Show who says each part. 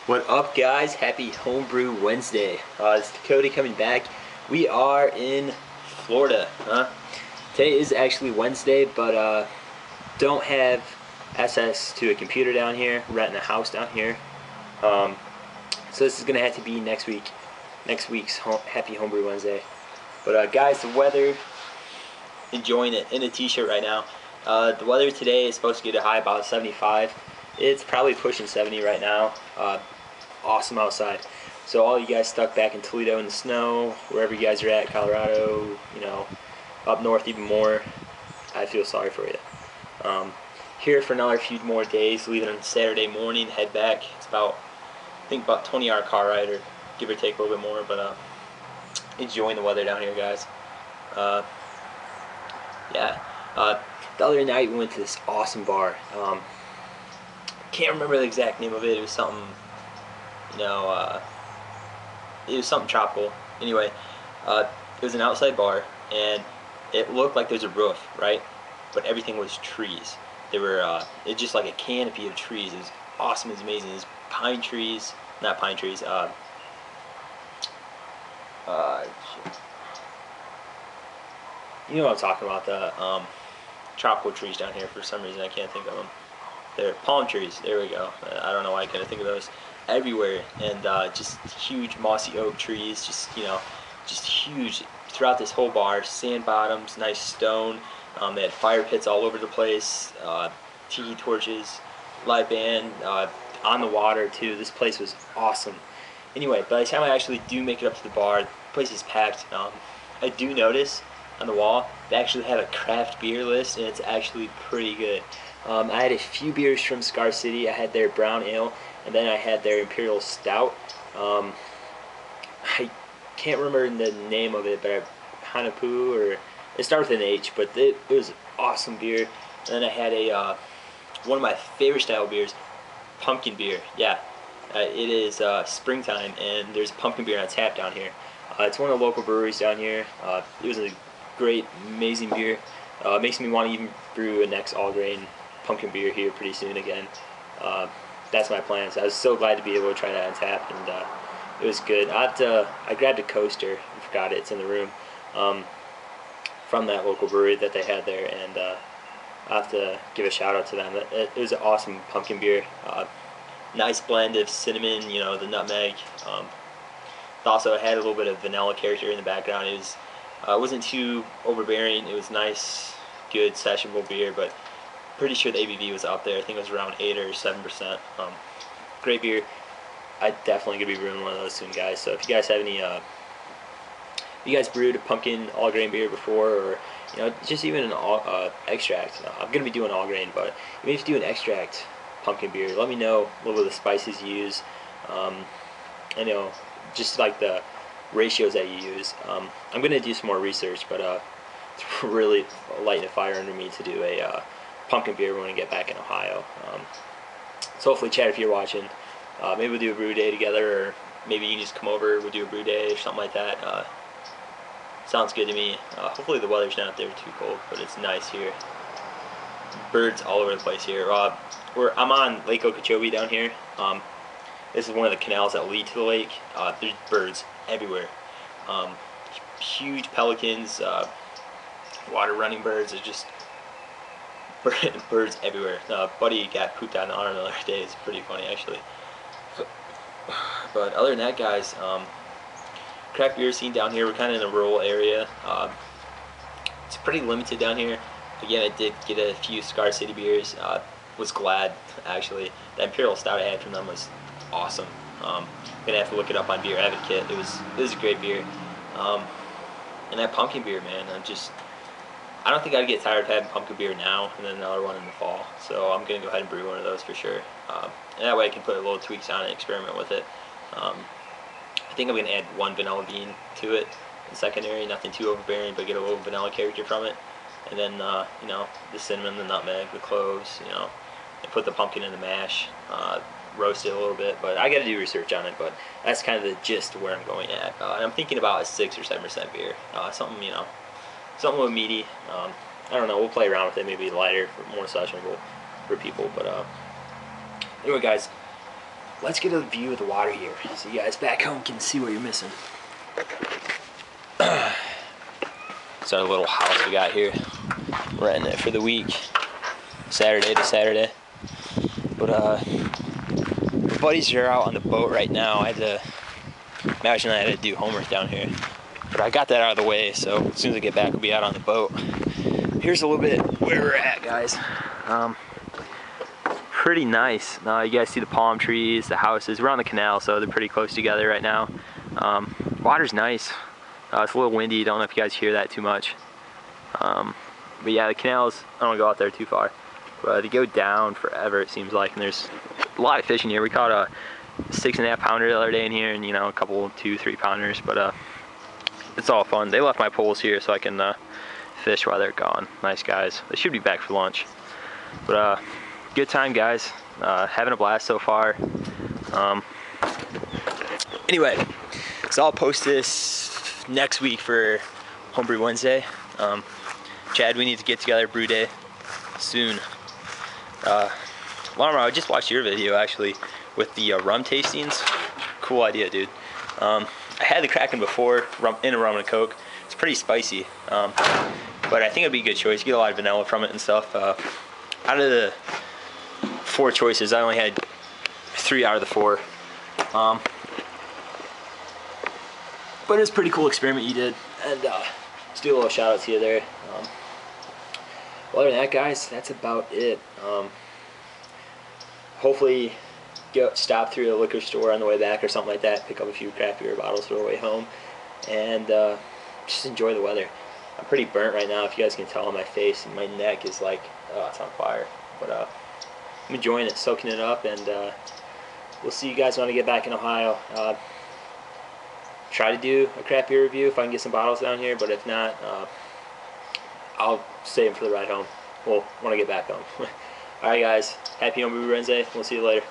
Speaker 1: What up, guys? Happy Homebrew Wednesday. It's Dakota coming back. We are in Florida. Today is actually Wednesday, but don't have access to a computer down here. Renting a house down here. So this is gonna have to be next week's Happy Homebrew Wednesday. But guys, the weather, enjoying it in a t-shirt right now. The weather today is supposed to get a high about 75. It's probably pushing 70 right now. Awesome outside. So all you guys stuck back in Toledo in the snow, wherever you guys are at, Colorado, up north even more, I feel sorry for you. Here for another few more days, leaving on Saturday morning, head back. It's about, I think about 20-hour car ride, or give or take a little bit more, but enjoying the weather down here, guys. The other night we went to this awesome bar. Can't remember the exact name of it. It was something, it was something tropical. Anyway, it was an outside bar, and it looked like there's a roof, right? But everything was trees. They were, it's just like a canopy of trees. It was awesome. It was amazing. It was pine trees, not pine trees. You know what I'm talking about? The tropical trees down here. For some reason, I can't think of them. They're palm trees. There we go. I don't know why I couldn't think of those. Everywhere, and just huge mossy oak trees. Just huge throughout this whole bar. Sand bottoms, nice stone. They had fire pits all over the place. Tiki torches, live band on the water too. This place was awesome. Anyway, by the time I actually do make it up to the bar, the place is packed. I do notice on the wall they actually have a craft beer list, and it's actually pretty good. I had a few beers from Scar City. I had their brown ale, and then I had their imperial stout. I can't remember the name of it, but Hanapu, or it starts with an H, but it was awesome beer. And then I had a one of my favorite style beers, pumpkin beer. Yeah, it is springtime, and there's a pumpkin beer on tap down here. It's one of the local breweries down here. It was a great, amazing beer. Makes me want to even brew a next all-grain pumpkin beer here pretty soon again. That's my plans. I was so glad to be able to try that on tap, and it was good. I grabbed a coaster. I forgot it. It's in the room. From that local brewery that they had there, and I have to give a shout out to them. It was an awesome pumpkin beer. Nice blend of cinnamon, the nutmeg. It also had a little bit of vanilla character in the background. It wasn't too overbearing. It was nice, good sessionable beer, but pretty sure the ABV was up there. I think it was around 8 or 7%. Great beer. I'm definitely gonna be brewing one of those soon, guys. So if you guys have any, you guys brewed a pumpkin all grain beer before, or just even an extract. I'm gonna be doing all grain, but even if you do an extract pumpkin beer, let me know a little bit of the spices you use. Just like the ratios that you use. I'm gonna do some more research, but it's really lighting a fire under me to do a pumpkin beer when we get back in Ohio. So hopefully, Chad, if you're watching, maybe we'll do a brew day together, or maybe you can just come over, we'll do a brew day or something like that. Sounds good to me. Hopefully the weather's not there too cold, but it's nice here. Birds all over the place here. I'm on Lake Okeechobee down here. This is one of the canals that lead to the lake. There's birds everywhere. Huge pelicans, water running birds. There's just birds everywhere. Buddy got pooped on the arm the other day. It's pretty funny, actually. But other than that, guys, craft beer scene down here, we're kind of in a rural area. It's pretty limited down here. Again, I did get a few Scar City beers. Was glad, actually. The imperial stout I had from them was awesome. I'm gonna have to look it up on Beer Advocate. It was a great beer. And that pumpkin beer, man, I don't think I'd get tired of having pumpkin beer now, and then another one in the fall. So I'm gonna go ahead and brew one of those for sure. And that way I can put a little tweaks on it, experiment with it. I think I'm gonna add one vanilla bean to it in secondary, nothing too overbearing, but get a little vanilla character from it. And then the cinnamon, the nutmeg, the cloves, and put the pumpkin in the mash, roast it a little bit. But I got to do research on it. But that's kind of the gist of where I'm going at. And I'm thinking about a 6 or 7% beer, something something a little meaty. I don't know. We'll play around with it. Maybe lighter, more sessionable for people. But anyway, guys, let's get a view of the water here so you guys back home can see what you're missing. It's our little house we got here. Renting it for the week, Saturday to Saturday. But my buddies are out on the boat right now. I had to imagine I had to do homework down here, but I got that out of the way. So as soon as I get back, we'll be out on the boat. Here's a little bit where we're at, guys. Pretty nice. You guys see the palm trees, the houses. We're on the canal, so they're pretty close together right now. Water's nice. It's a little windy. Don't know if you guys hear that too much. But yeah, the canals, I don't want to go out there too far. But they go down forever, it seems like. And there's a lot of fish in here. We caught a 6.5 pounder the other day in here, and you know, a couple 2-3 pounders. But it's all fun. They left my poles here so I can fish while they're gone. Nice guys. They should be back for lunch. But good time, guys. Having a blast so far. Anyway, so I'll post this next week for Homebrew Wednesday. Chad, we need to get together brew day soon. Lamar, I just watched your video actually with the rum tastings. Cool idea, dude. I had the Kraken before in a rum and a Coke. It's pretty spicy, but I think it'd be a good choice. You get a lot of vanilla from it and stuff. Out of the 4 choices, I only had 3 out of the 4. But it's a pretty cool experiment you did, and just do a little shout out to you there. Well, other than that, guys, that's about it. Hopefully stop through a liquor store on the way back or something like that, pick up a few craft beer bottles for the way home, and just enjoy the weather. I'm pretty burnt right now, if you guys can tell on my face, and my neck is like, oh, it's on fire. But I'm enjoying it, soaking it up, and we'll see you guys when I get back in Ohio. Try to do a craft beer review if I can get some bottles down here, but if not, I'll save them for the ride home. Well, when I get back home. Alright guys, happy Homebrew Wednesday. We'll see you later.